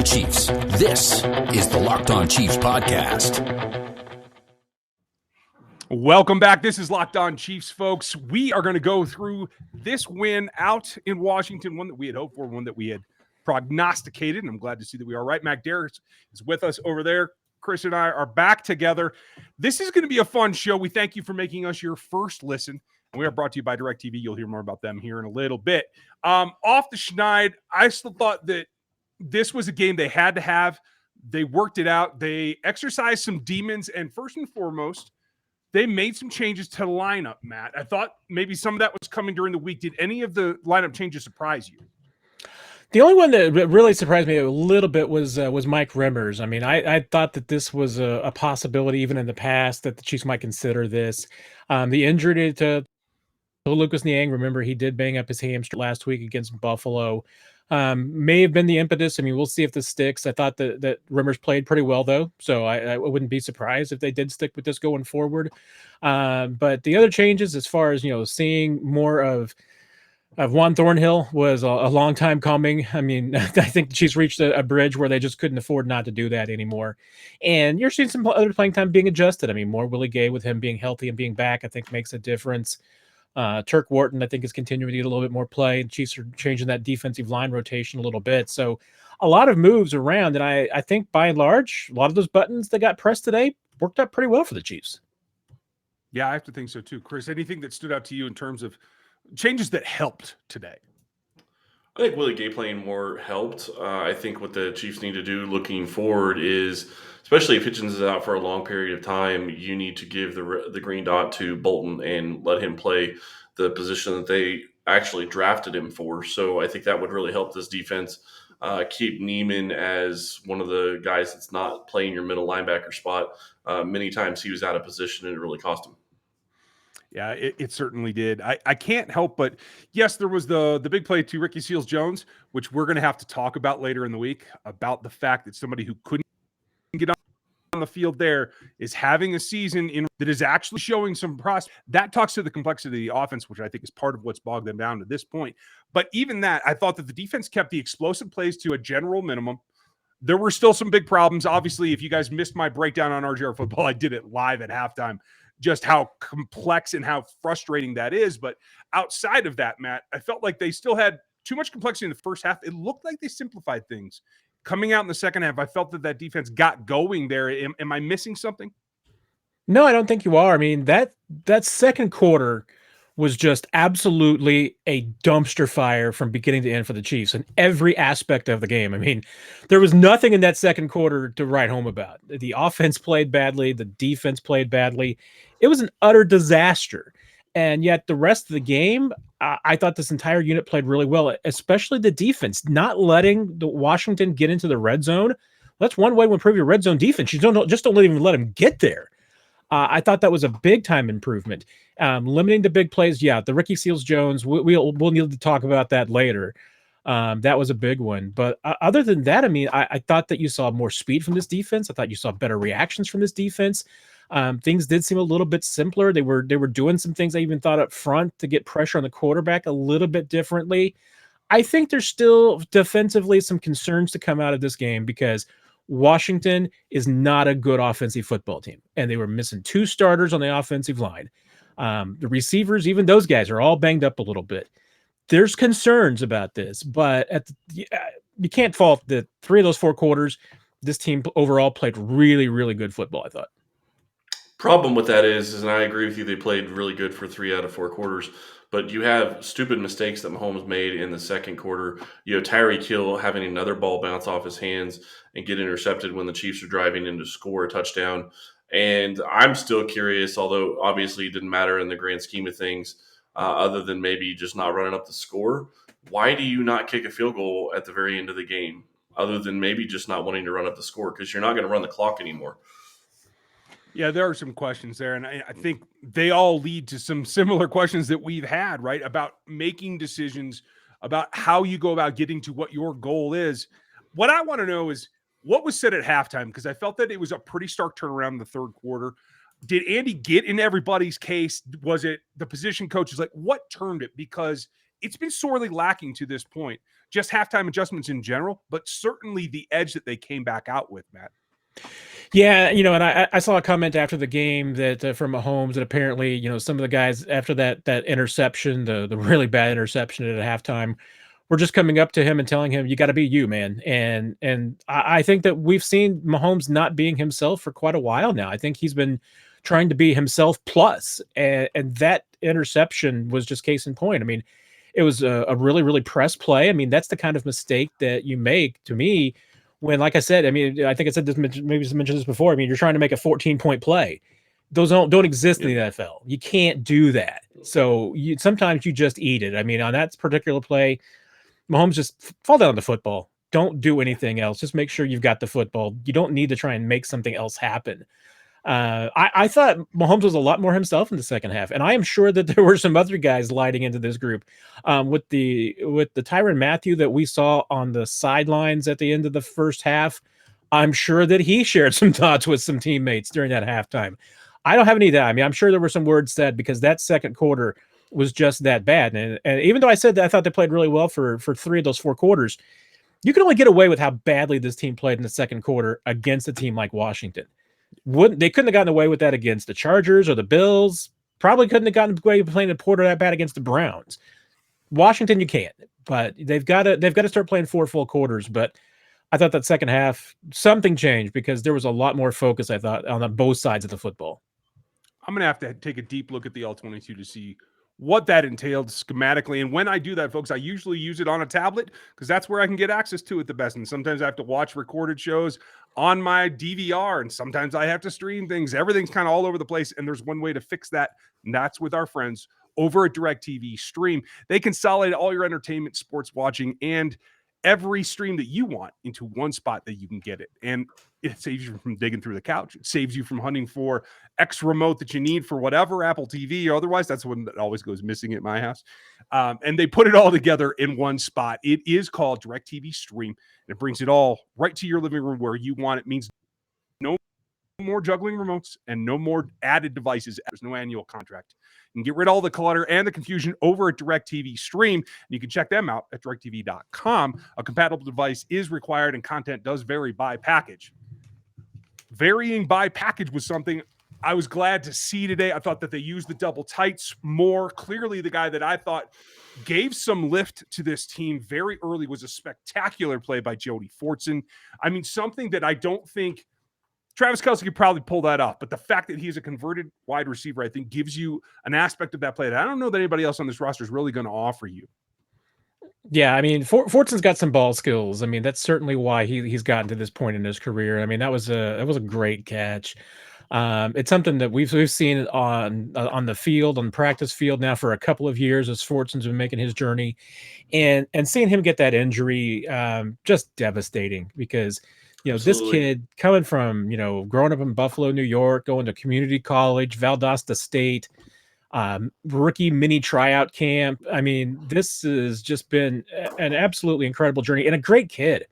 the Chiefs. This is the Locked On Chiefs podcast. Welcome back. This is Locked On Chiefs, folks. We are going to go through this win out in Washington, one that we had hoped for, one that we had prognosticated, and I'm glad to see that we are right. Mac Darris is with us over there. Chris and I are back together. This is going to be a fun show. We thank you for making us your first listen. And we are brought to you by DirecTV. You'll hear more about them here in a little bit. Off the schneid, I still thought that this was a game they had to have. They worked it out. They exercised some demons, and first and foremost, they made some changes to the lineup, Matt. I thought maybe some of that was coming during the week. Did any of the lineup changes surprise you? The only one that really surprised me a little bit was Mike Remmers. I mean, I thought that this was a possibility even in the past that the Chiefs might consider this. The injury to Lucas Niang, remember he did bang up his hamstring last week against Buffalo. May have been the impetus. I mean, we'll see if this sticks. I thought that Remmers played pretty well, though, so I wouldn't be surprised if they did stick with this going forward. But the other changes, as far as, seeing more of Juan Thornhill was a long time coming. I mean, I think she's reached a bridge where they just couldn't afford not to do that anymore. And you're seeing some other playing time being adjusted. I mean, more Willie Gay with him being healthy and being back, I think makes a difference. Turk Wharton, I think, is continuing to get a little bit more play. The Chiefs are changing that defensive line rotation a little bit. So a lot of moves around. And I think by and large, a lot of those buttons that got pressed today worked out pretty well for the Chiefs. Yeah, I have to think so too. Chris, anything that stood out to you in terms of changes that helped today? I think Willie Gay playing more helped. I think what the Chiefs need to do looking forward is, especially if Hitchens is out for a long period of time, you need to give the green dot to Bolton and let him play the position that they actually drafted him for. So I think that would really help this defense. Keep Neiman as one of the guys that's not playing your middle linebacker spot. Many times he was out of position and it really cost him. Yeah, it certainly did. I can't help but, yes, there was the big play to Ricky Seals-Jones, which we're going to have to talk about later in the week, about the fact that somebody who couldn't get on the field there is having a season that is actually showing some prospects. That talks to the complexity of the offense, which I think is part of what's bogged them down to this point. But even that, I thought that the defense kept the explosive plays to a general minimum. There were still some big problems. Obviously, if you guys missed my breakdown on RGR football, I did it live at halftime. Just how complex and how frustrating that is. But outside of that, Matt, I felt like they still had too much complexity in the first half. It looked like they simplified things. Coming out in the second half, I felt that defense got going there. Am I missing something? No, I don't think you are. I mean, that second quarter was just absolutely a dumpster fire from beginning to end for the Chiefs in every aspect of the game. I mean, there was nothing in that second quarter to write home about. The offense played badly. The defense played badly. It was an utter disaster. And yet the rest of the game, I thought this entire unit played really well, especially the defense, not letting the Washington get into the red zone. That's one way to improve your red zone defense. You don't even let them get there. I thought that was a big time improvement. Limiting the big plays, yeah. The Ricky Seals-Jones, we'll need to talk about that later. That was a big one. But other than that, I mean, I thought that you saw more speed from this defense. I thought you saw better reactions from this defense. Things did seem a little bit simpler. They were doing some things I even thought up front to get pressure on the quarterback a little bit differently. I think there's still defensively some concerns to come out of this game because Washington is not a good offensive football team, and they were missing two starters on the offensive line. The receivers, even those guys, are all banged up a little bit. There's concerns about this, but you can't fault the 3 of those 4 quarters. This team overall played really, really good football, I thought. Problem with that is, and I agree with you, they played really good for 3 out of 4 quarters, but you have stupid mistakes that Mahomes made in the second quarter. You know, Tyreek Hill having another ball bounce off his hands and get intercepted when the Chiefs are driving in to score a touchdown. And I'm still curious, although obviously it didn't matter in the grand scheme of things, other than maybe just not running up the score. Why do you not kick a field goal at the very end of the game, other than maybe just not wanting to run up the score? Because you're not going to run the clock anymore. Yeah, there are some questions there, and I think they all lead to some similar questions that we've had, right, about making decisions, about how you go about getting to what your goal is. What I want to know is what was said at halftime, because I felt that it was a pretty stark turnaround in the third quarter. Did Andy get in everybody's case? Was it the position coaches? Like, what turned it? Because it's been sorely lacking to this point. Just halftime adjustments in general, but certainly the edge that they came back out with, Matt. Yeah, and I saw a comment after the game that from Mahomes that apparently, some of the guys after that interception, the really bad interception at halftime, were just coming up to him and telling him, "You got to be you, man." And I think that we've seen Mahomes not being himself for quite a while now. I think he's been trying to be himself plus, and that interception was just case in point. I mean, it was a really, really press play. I mean, that's the kind of mistake that you make, to me, when, like I said, I mean, I think I said this, maybe mentioned this before. I mean, you're trying to make a 14-point play. Those don't exist in the NFL. You can't do that. So sometimes you just eat it. I mean, on that particular play, Mahomes just fall down on the football. Don't do anything else. Just make sure you've got the football. You don't need to try and make something else happen. I thought Mahomes was a lot more himself in the second half, and I am sure that there were some other guys lighting into this group. With the Tyrann Mathieu that we saw on the sidelines at the end of the first half, I'm sure that he shared some thoughts with some teammates during that halftime. I don't have any doubt. I mean, I'm sure there were some words said because that second quarter was just that bad. And even though I said that I thought they played really well for 3 of those 4 quarters, you can only get away with how badly this team played in the second quarter against a team like Washington. They couldn't have gotten away with that against the Chargers or the Bills. Probably couldn't have gotten away with playing the Porter that bad against the Browns. Washington, you can't. But they've got to start playing 4 full quarters. But I thought that second half something changed because there was a lot more focus, I thought, on both sides of the football. I'm going to have to take a deep look at the L22 to see what that entailed schematically. And when I do that, folks, I usually use it on a tablet because that's where I can get access to it the best. And sometimes I have to watch recorded shows on my DVR, and sometimes I have to stream things. Everything's kind of all over the place. And there's one way to fix that, and that's with our friends over at DirecTV Stream. They consolidate all your entertainment, sports watching, and every stream that you want into one spot that you can get it. And it saves you from digging through the couch. It saves you from hunting for X remote that you need for whatever, Apple TV or otherwise. That's one that always goes missing at my house. And they put it all together in one spot. It is called DirecTV Stream, and it brings it all right to your living room where you want it. It means no more juggling remotes and no more added devices. There's no annual contract. You can get rid of all the clutter and the confusion over at DirecTV Stream. And you can check them out at directv.com. A compatible device is required, and content does vary by package. Varying by package was something I was glad to see today. I thought that they used the double tights more. Clearly, the guy that I thought gave some lift to this team very early was a spectacular play by Jody Fortson. I mean, something that I don't think Travis Kelce could probably pull that off, but the fact that he's a converted wide receiver, I think, gives you an aspect of that play that I don't know that anybody else on this roster is really going to offer you. Yeah, I mean, Fortson's got some ball skills. I mean, that's certainly why he's gotten to this point in his career. I mean, that was a great catch. It's something that we've seen on the field, on the practice field now for a couple of years as Fortson's been making his journey, and seeing him get that injury, just devastating because this kid coming from growing up in Buffalo, New York, going to community college, Valdosta State. Rookie mini tryout camp. I mean, this has just been an absolutely incredible journey and a great kid.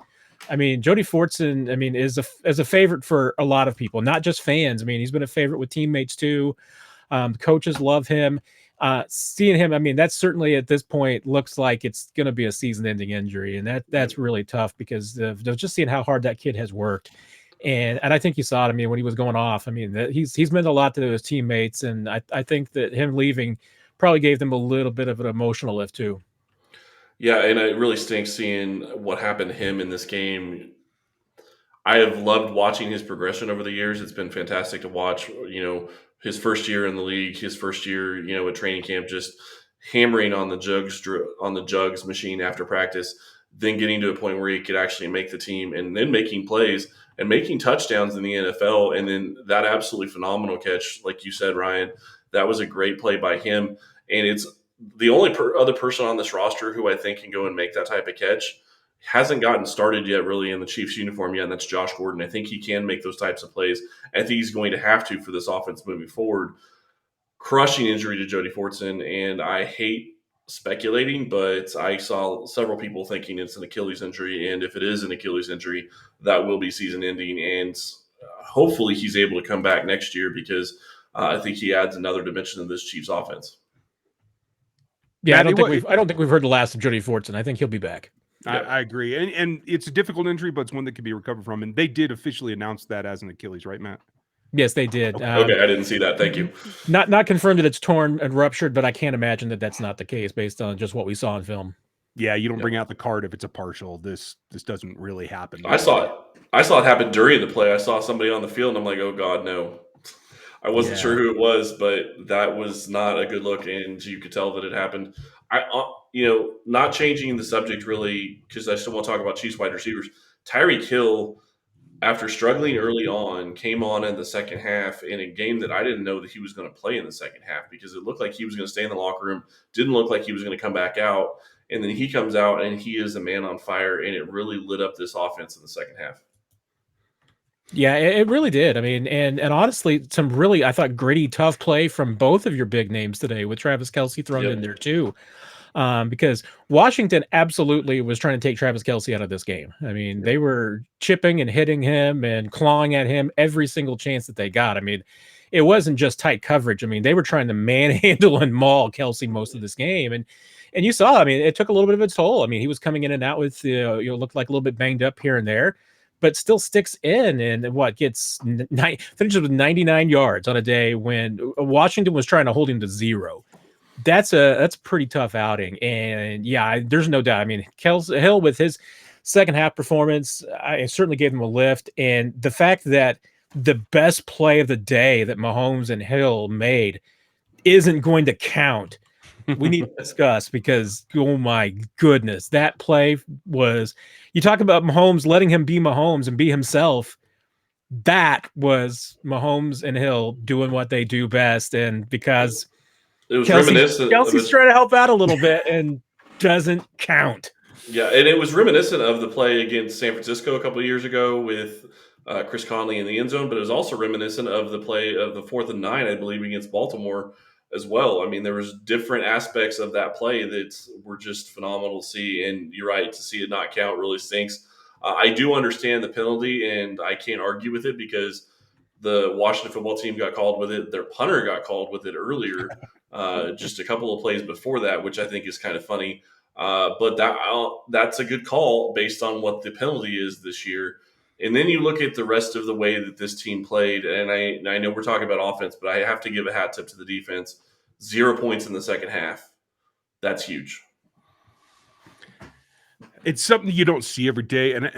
I mean, Jody Fortson, I mean, is a favorite for a lot of people, not just fans. I mean, he's been a favorite with teammates too. Coaches love him. Seeing him, I mean, that's certainly at this point looks like it's going to be a season-ending injury, and that's really tough because of just seeing how hard that kid has worked. And I think you saw it. I mean, when he was going off, I mean, he's meant a lot to his teammates, and I think that him leaving probably gave them a little bit of an emotional lift too. Yeah, and it really stinks seeing what happened to him in this game. I have loved watching his progression over the years. It's been fantastic to watch. His first year in the league, his first year, at training camp, just hammering on the jugs machine after practice, then getting to a point where he could actually make the team, and then making plays and making touchdowns in the NFL. And then that absolutely phenomenal catch, like you said, Ryan, that was a great play by him. And it's the only other person on this roster who I think can go and make that type of catch. Hasn't gotten started yet really in the Chiefs uniform yet, and that's Josh Gordon. I think he can make those types of plays. I think he's going to have to for this offense moving forward. Crushing injury to Jody Fortson, and I hate speculating, but I saw several people thinking it's an Achilles injury, and if it is an Achilles injury, that will be season ending, and hopefully he's able to come back next year because I think he adds another dimension to this Chiefs offense. Yeah, Matt, I don't think we've heard the last of Jody Fortson. I think he'll be back. I agree. And it's a difficult injury, but it's one that can be recovered from. And they did officially announce that as an Achilles, right, Matt? Yes, they did. Okay, I didn't see that. Thank you. Not confirmed that it's torn and ruptured, but I can't imagine that that's not the case based on just what we saw in film. Yeah, you don't bring out the card if it's a partial. This doesn't really happen. I saw it happen during the play. I saw somebody on the field, and I'm like, oh God, no. I wasn't sure who it was, but that was not a good look, and you could tell that it happened. Not changing the subject really, because I still want to talk about Chiefs wide receivers. Tyreek Hill, after struggling early on, came on in the second half in a game that I didn't know that he was going to play in the second half because it looked like he was going to stay in the locker room. Didn't look like he was going to come back out, and then he comes out and he is a man on fire, and it really lit up this offense in the second half. Yeah, it really did. I mean, and honestly, some really, I thought, gritty, tough play from both of your big names today with Travis Kelce thrown in there too. Because Washington absolutely was trying to take Travis Kelce out of this game. I mean, they were chipping and hitting him and clawing at him every single chance that they got. I mean, it wasn't just tight coverage. I mean, they were trying to manhandle and maul Kelce most of this game. And you saw, I mean, it took a little bit of a toll. I mean, he was coming in and out with, looked like a little bit banged up here and there, but still sticks in and finishes with 99 yards on a day when Washington was trying to hold him to 0. That's a pretty tough outing. And yeah, there's no doubt. I mean, Kelce Hill with his second half performance, I certainly gave him a lift. And the fact that the best play of the day that Mahomes and Hill made isn't going to count, we need to discuss, because oh my goodness, that play was, you talk about Mahomes, letting him be Mahomes and be himself. That was Mahomes and Hill doing what they do best. And because it was reminiscent. Kelce's trying to help out a little bit and doesn't count. Yeah, and it was reminiscent of the play against San Francisco a couple of years ago with Chris Conley in the end zone, but it was also reminiscent of the play of the 4th and 9, I believe, against Baltimore as well. I mean, there was different aspects of that play that were just phenomenal to see, and you're right, to see it not count really stinks. I do understand the penalty, and I can't argue with it because the Washington football team got called with it. Their punter got called with it earlier, just a couple of plays before that, which I think is kind of funny. But that's a good call based on what the penalty is this year. And then you look at the rest of the way that this team played, and I know we're talking about offense, but I have to give a hat tip to the defense. 0 points in the second half. That's huge. It's something you don't see every day, and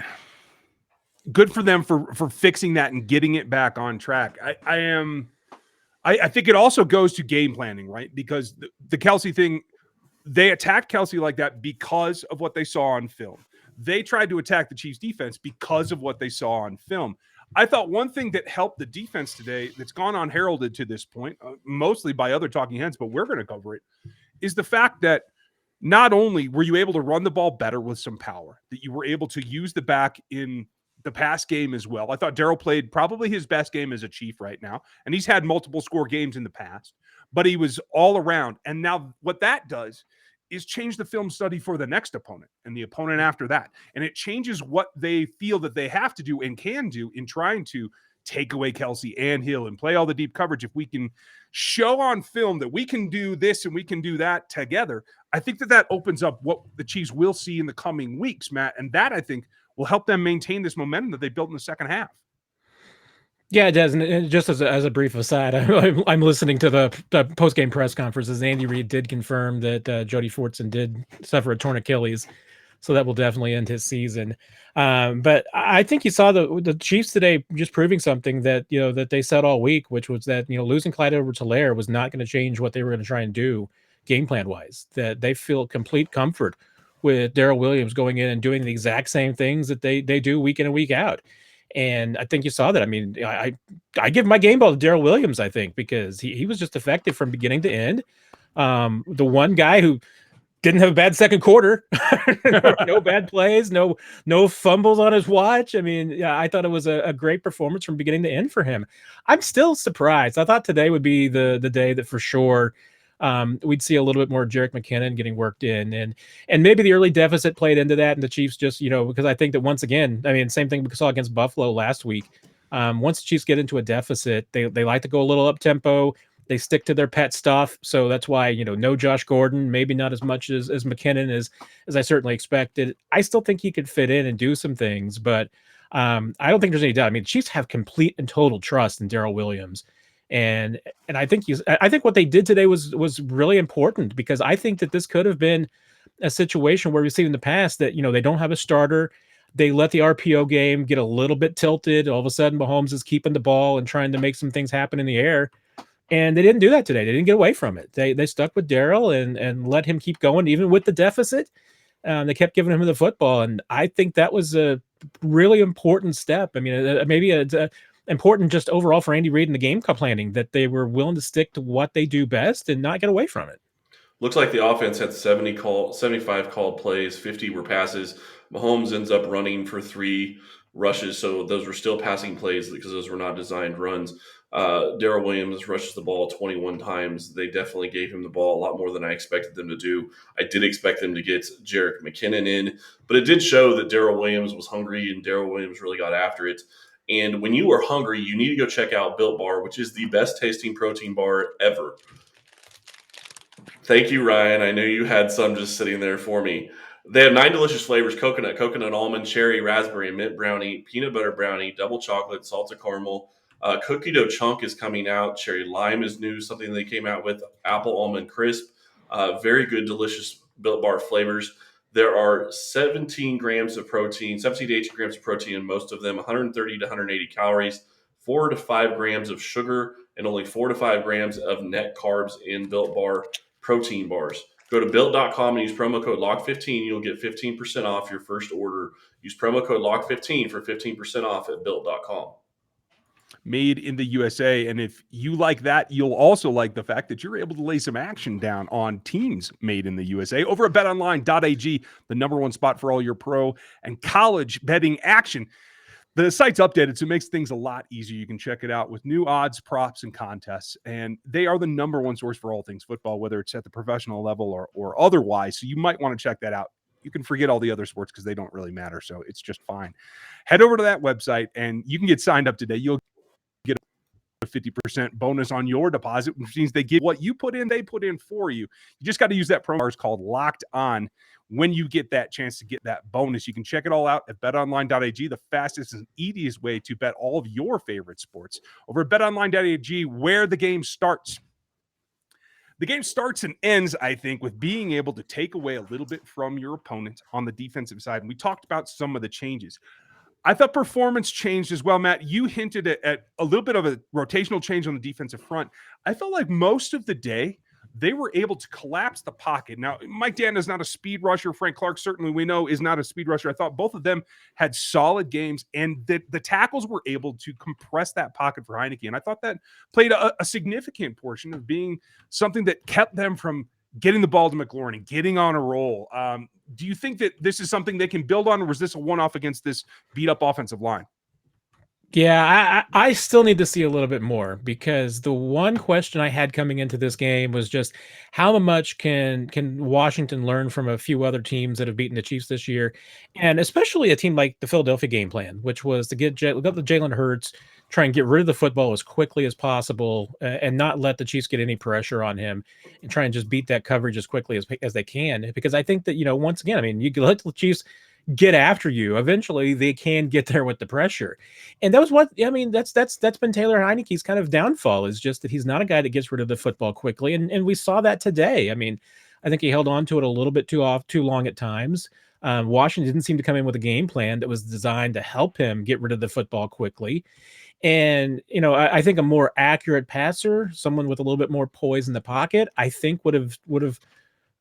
good for them for fixing that and getting it back on track. I think it also goes to game planning, right? Because the Kelce thing, they attacked Kelce like that because of what they saw on film. They tried to attack the Chiefs defense because of what they saw on film. I thought one thing that helped the defense today that's gone unheralded to this point, mostly by other talking heads, but we're going to cover it, is the fact that not only were you able to run the ball better with some power, that you were able to use the back in the pass game as well. I thought Darrel played probably his best game as a Chief right now, and he's had multiple score games in the past, but he was all around. And now what that does is change the film study for the next opponent and the opponent after that. And it changes what they feel that they have to do and can do in trying to take away Kelce and Hill and play all the deep coverage. If we can show on film that we can do this and we can do that together, I think that opens up what the Chiefs will see in the coming weeks, Matt. And that, I think, will help them maintain this momentum that they built in the second half. Yeah, it does. And just as a brief aside, I'm listening to the post-game press conferences. Andy Reid did confirm that Jody Fortson did suffer a torn Achilles, so that will definitely end his season. But I think you saw the Chiefs today just proving something that that they said all week, which was that losing Clyde Edwards-Helaire was not going to change what they were going to try and do game plan wise. That they feel complete comfort with Darrel Williams going in and doing the exact same things that they do week in and week out. And I think you saw that. I mean, I give my game ball to Darrel Williams, I think, because he was just effective from beginning to end. The one guy who didn't have a bad second quarter, no bad plays, no fumbles on his watch. I mean, yeah, I thought it was a great performance from beginning to end for him. I'm still surprised. I thought today would be the day that for sure we'd see a little bit more Jerick McKinnon getting worked in, and maybe the early deficit played into that, and the Chiefs just, because I think that once again, I mean, same thing we saw against Buffalo last week. Once the Chiefs get into a deficit, they like to go a little up tempo. They stick to their pet stuff. So that's why, no Josh Gordon, maybe not as much as McKinnon as I certainly expected. I still think he could fit in and do some things, but I don't think there's any doubt. I mean, the Chiefs have complete and total trust in Darrel Williams. And I think what they did today was really important, because I think that this could have been a situation where we've seen in the past that, they don't have a starter. They let the RPO game get a little bit tilted. All of a sudden, Mahomes is keeping the ball and trying to make some things happen in the air. And they didn't do that today. They didn't get away from it. They stuck with Darrel and let him keep going, even with the deficit. They kept giving him the football. And I think that was a really important step. I mean, maybe it's important just overall for Andy Reid and the game planning, that they were willing to stick to what they do best and not get away from it. Looks like the offense had 75 called plays, 50 were passes. Mahomes ends up running for 3 rushes, so those were still passing plays because those were not designed runs. Darrel Williams rushes the ball 21 times. They definitely gave him the ball a lot more than I expected them to do. I did expect them to get Jerick McKinnon in, but it did show that Darrel Williams was hungry and Darrel Williams really got after it. And when you are hungry, you need to go check out Built Bar, which is the best tasting protein bar ever. Thank you, Ryan. I knew you had some just sitting there for me. They have 9 delicious flavors: coconut, almond, cherry, raspberry, mint brownie, peanut butter brownie, double chocolate, salted caramel. Cookie dough chunk is coming out. Cherry lime is new, something they came out with. Apple almond crisp. Very good, delicious Built Bar flavors. There are 17 grams of protein, 17 to 18 grams of protein in most of them, 130 to 180 calories, 4 to 5 grams of sugar, and only 4 to 5 grams of net carbs in Built Bar protein bars. Go to built.com and use promo code LOCK15. You'll get 15% off your first order. Use promo code LOCK15 for 15% off at built.com. Made in the USA. And if you like that, you'll also like the fact that you're able to lay some action down on teams made in the USA over at BetOnline.ag, the #1 spot for all your pro and college betting action. The site's updated, so it makes things a lot easier. You can check it out with new odds, props, and contests. And they are the #1 source for all things football, whether it's at the professional level or otherwise. So you might want to check that out. You can forget all the other sports because they don't really matter. So it's just fine. Head over to that website and you can get signed up today. You'll get a 50% bonus on your deposit, which means they give what you put in, they put in for you. You just got to use that promo code called Locked On when you get that chance to get that bonus. You can check it all out at betonline.ag, the fastest and easiest way to bet all of your favorite sports over at betonline.ag, where the game starts. The game starts and ends, I think, with being able to take away a little bit from your opponent on the defensive side. And we talked about some of the changes. I thought performance changed as well, Matt. You hinted at a little bit of a rotational change on the defensive front. I felt like most of the day, they were able to collapse the pocket. Now, Mike Danna is not a speed rusher. Frank Clark, certainly we know, is not a speed rusher. I thought both of them had solid games, and the tackles were able to compress that pocket for Heineke. And I thought that played a significant portion of being something that kept them from getting the ball to McLaurin and getting on a roll. Do you think that this is something they can build on, or was this a one-off against this beat-up offensive line? Yeah, I still need to see a little bit more, because the one question I had coming into this game was just how much can Washington learn from a few other teams that have beaten the Chiefs this year, and especially a team like the Philadelphia game plan, which was to get the Jalen Hurts, try and get rid of the football as quickly as possible, and not let the Chiefs get any pressure on him, and try and just beat that coverage as quickly as they can. Because I think that, once again, I mean, you let the Chiefs get after you, eventually they can get there with the pressure. And that was what, I mean, that's been Taylor Heineke's kind of downfall, is just that he's not a guy that gets rid of the football quickly. And we saw that today. I mean, I think he held on to it a little bit too long at times. Washington didn't seem to come in with a game plan that was designed to help him get rid of the football quickly. And, I think a more accurate passer, someone with a little bit more poise in the pocket, I think would have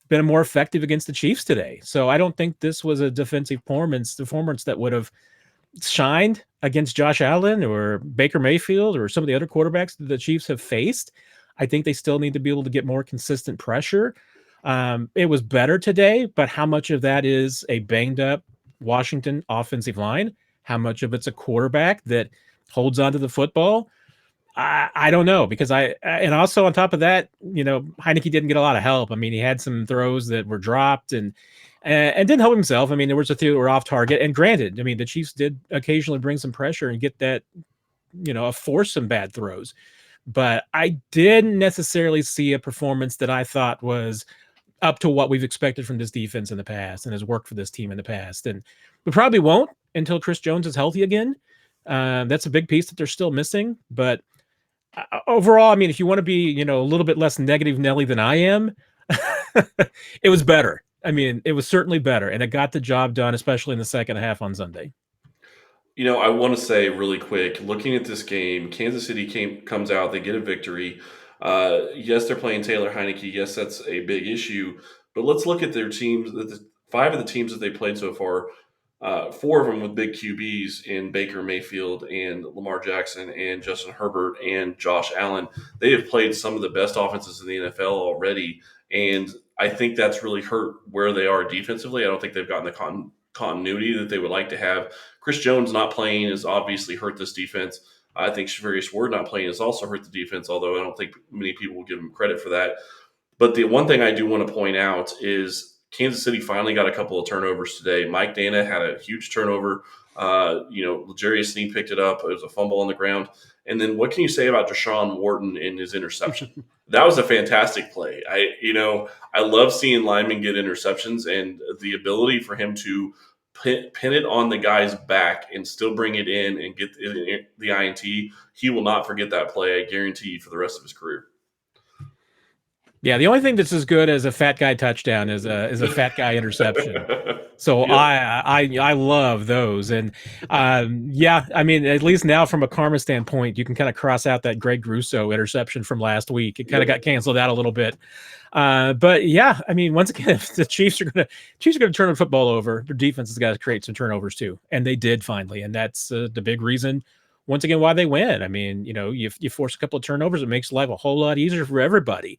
been more effective against the Chiefs today. So I don't think this was a defensive performance that would have shined against Josh Allen or Baker Mayfield or some of the other quarterbacks that the Chiefs have faced. I think they still need to be able to get more consistent pressure. It was better today, but how much of that is a banged up Washington offensive line? How much of it's a quarterback that holds onto the football? I don't know, because and also on top of that, Heineke didn't get a lot of help. I mean, he had some throws that were dropped and didn't help himself. I mean, there was a few that were off target, and granted, I mean, the Chiefs did occasionally bring some pressure and get that, force some bad throws. but I didn't necessarily see a performance that I thought was up to what we've expected from this defense in the past and has worked for this team in the past. And we probably won't until Chris Jones is healthy again. That's a big piece that they're still missing. But overall, I mean, if you want to be, a little bit less negative Nelly than I am, it was better. I mean, it was certainly better, and it got the job done, especially in the second half on Sunday. I want to say really quick, looking at this game, Kansas City comes out, they get a victory. Yes, they're playing Taylor Heineke. Yes, that's a big issue. But let's look at their teams. Five of the teams that they played so far, four of them with big QBs in Baker Mayfield and Lamar Jackson and Justin Herbert and Josh Allen. They have played some of the best offenses in the NFL already. And I think that's really hurt where they are defensively. I don't think they've gotten the continuity that they would like to have. Chris Jones not playing has obviously hurt this defense. I think Shavarius Ward not playing has also hurt the defense, although I don't think many people will give him credit for that. But the one thing I do want to point out is Kansas City finally got a couple of turnovers today. Mike Dana had a huge turnover. L'Jarius Sneed picked it up. It was a fumble on the ground. And then what can you say about Deshaun Wharton and his interception? That was a fantastic play. I love seeing linemen get interceptions, and the ability for him to pin it on the guy's back and still bring it in and get the INT. He will not forget that play, I guarantee you, for the rest of his career. Yeah, the only thing that's as good as a fat guy touchdown is a fat guy interception. So yeah. I love those, and I mean, at least now from a karma standpoint, you can kind of cross out that Greg Russo interception from last week. It kind of got canceled out a little bit, but yeah, I mean, once again, if the Chiefs are gonna turn the football over, their defense has got to create some turnovers too, and they did finally, and that's the big reason. Once again, why they win. I mean, you force a couple of turnovers, it makes life a whole lot easier for everybody.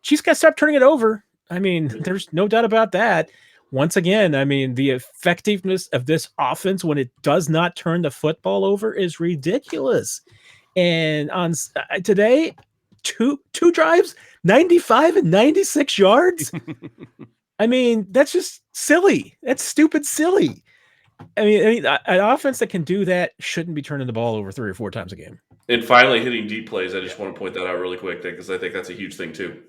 Chiefs got to stop turning it over. I mean, there's no doubt about that. Once again, I mean, the effectiveness of this offense when it does not turn the football over is ridiculous. And on today, two drives, 95 and 96 yards. I mean, that's just silly. That's stupid silly. I mean, an offense that can do that shouldn't be turning the ball over 3 or 4 times a game. And finally, hitting deep plays. I just want to point that out really quick because I think that's a huge thing too.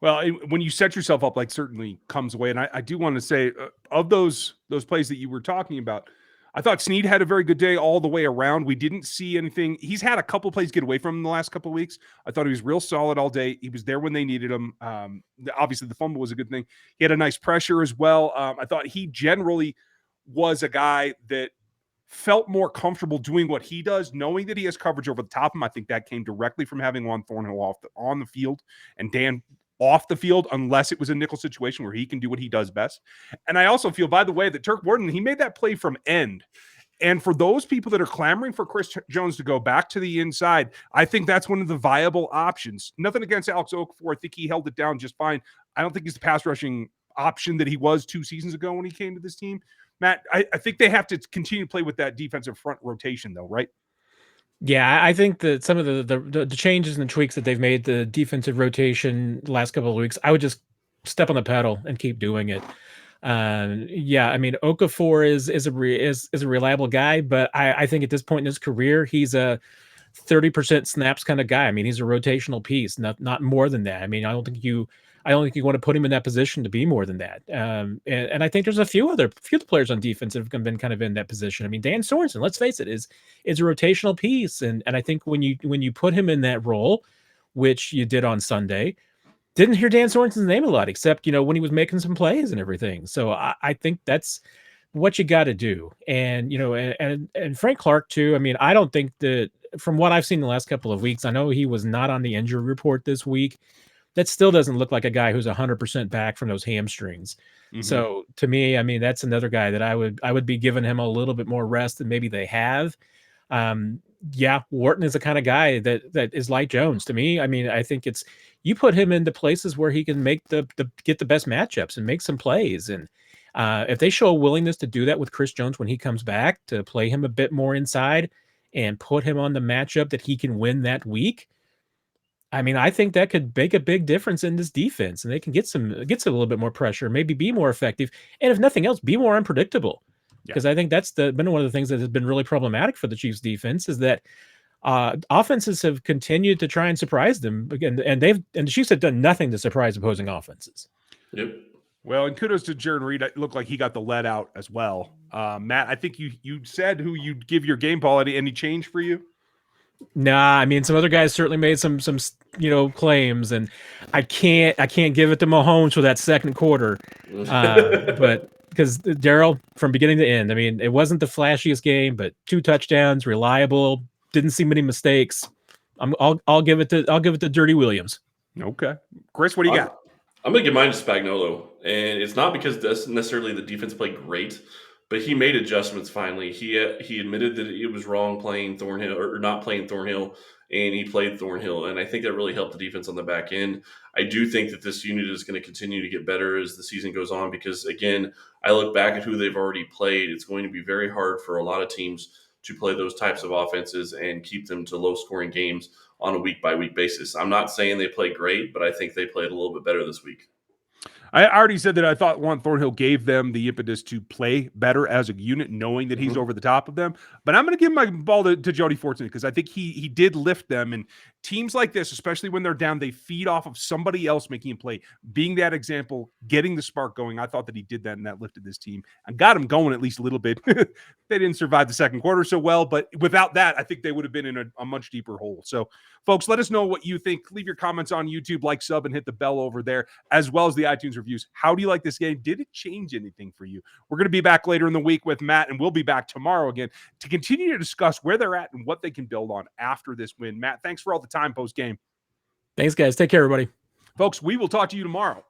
Well, when you set yourself up, like, certainly comes away. And I do want to say, of those plays that you were talking about, I thought Sneed had a very good day all the way around. We didn't see anything. He's had a couple plays get away from him the last couple of weeks. I thought he was real solid all day. He was there when they needed him. Obviously, the fumble was a good thing. He had a nice pressure as well. I thought he generally was a guy that felt more comfortable doing what he does, knowing that he has coverage over the top of him. I think that came directly from having Juan Thornhill on the field and Dan off the field, unless it was a nickel situation where he can do what he does best. And I also feel, by the way, that Turk Wharton, he made that play from end. And for those people that are clamoring for Chris Jones to go back to the inside, I think that's one of the viable options. Nothing against Alex Okafor. I think he held it down just fine. I don't think he's the pass rushing option that he was 2 seasons ago when he came to this team. Matt, I think they have to continue to play with that defensive front rotation, though, right? Yeah, I think that some of the changes and the tweaks that they've made, the defensive rotation the last couple of weeks, I would just step on the pedal and keep doing it. Yeah, I mean, Okafor is a reliable guy, but I think at this point in his career, he's a 30% snaps kind of guy. I mean, he's a rotational piece, not more than that. I mean, I don't think you want to put him in that position to be more than that. And I think there's a few players on defense that have been kind of in that position. I mean, Dan Sorensen, let's face it, is a rotational piece. And I think when you put him in that role, which you did on Sunday, didn't hear Dan Sorensen's name a lot, except, when he was making some plays and everything. So I think that's what you got to do. And, and Frank Clark too. I mean, I don't think that, from what I've seen the last couple of weeks, I know he was not on the injury report this week. That still doesn't look like a guy who's 100% back from those hamstrings. Mm-hmm. So to me, I mean, that's another guy that I would be giving him a little bit more rest than maybe they have. Wharton is the kind of guy that is like Jones to me. I mean, I think it's, you put him into places where he can make get the best matchups and make some plays. And if they show a willingness to do that with Chris Jones when he comes back, to play him a bit more inside and put him on the matchup that he can win that week, I mean, I think that could make a big difference in this defense, and they can get a little bit more pressure, maybe be more effective, and if nothing else, be more unpredictable. Because I think that's been one of the things that has been really problematic for the Chiefs defense, is that offenses have continued to try and surprise them again, and the Chiefs have done nothing to surprise opposing offenses. Yep. Well, and kudos to Jaron Reed. It looked like he got the let out as well. Matt, I think you said who you'd give your game ball. Any change for you? Nah, I mean, some other guys certainly made some claims, and I can't give it to Mahomes for that second quarter, but because Darrel from beginning to end, I mean, it wasn't the flashiest game, but 2 touchdowns, reliable, didn't see many mistakes. I'll give it to Jody Williams. Okay, Chris, what do you got? I'm gonna give mine to Spagnuolo, and it's not because necessarily the defense played great, but he made adjustments finally. He admitted that it was wrong playing Thornhill or not playing Thornhill, and he played Thornhill, and I think that really helped the defense on the back end. I do think that this unit is going to continue to get better as the season goes on because, again, I look back at who they've already played. It's going to be very hard for a lot of teams to play those types of offenses and keep them to low-scoring games on a week-by-week basis. I'm not saying they played great, but I think they played a little bit better this week. I already said that I thought Juan Thornhill gave them the impetus to play better as a unit, knowing that he's over the top of them. But I'm going to give my ball to Jody Fortson because I think he did lift them. And teams like this, especially when they're down, they feed off of somebody else making a play, being that example, getting the spark going. I thought that he did that, and that lifted this team and got them going at least a little bit. They didn't survive the second quarter so well, but without that, I think they would have been in a much deeper hole. So, folks, let us know what you think. Leave your comments on YouTube, like, sub, and hit the bell over there, as well as the iTunes reviews. How do you like this game? Did it change anything for you? We're going to be back later in the week with Matt, and we'll be back tomorrow again to continue to discuss where they're at and what they can build on after this win. Matt, thanks for all the time post-game. Thanks, guys. Take care, everybody. Folks, we will talk to you tomorrow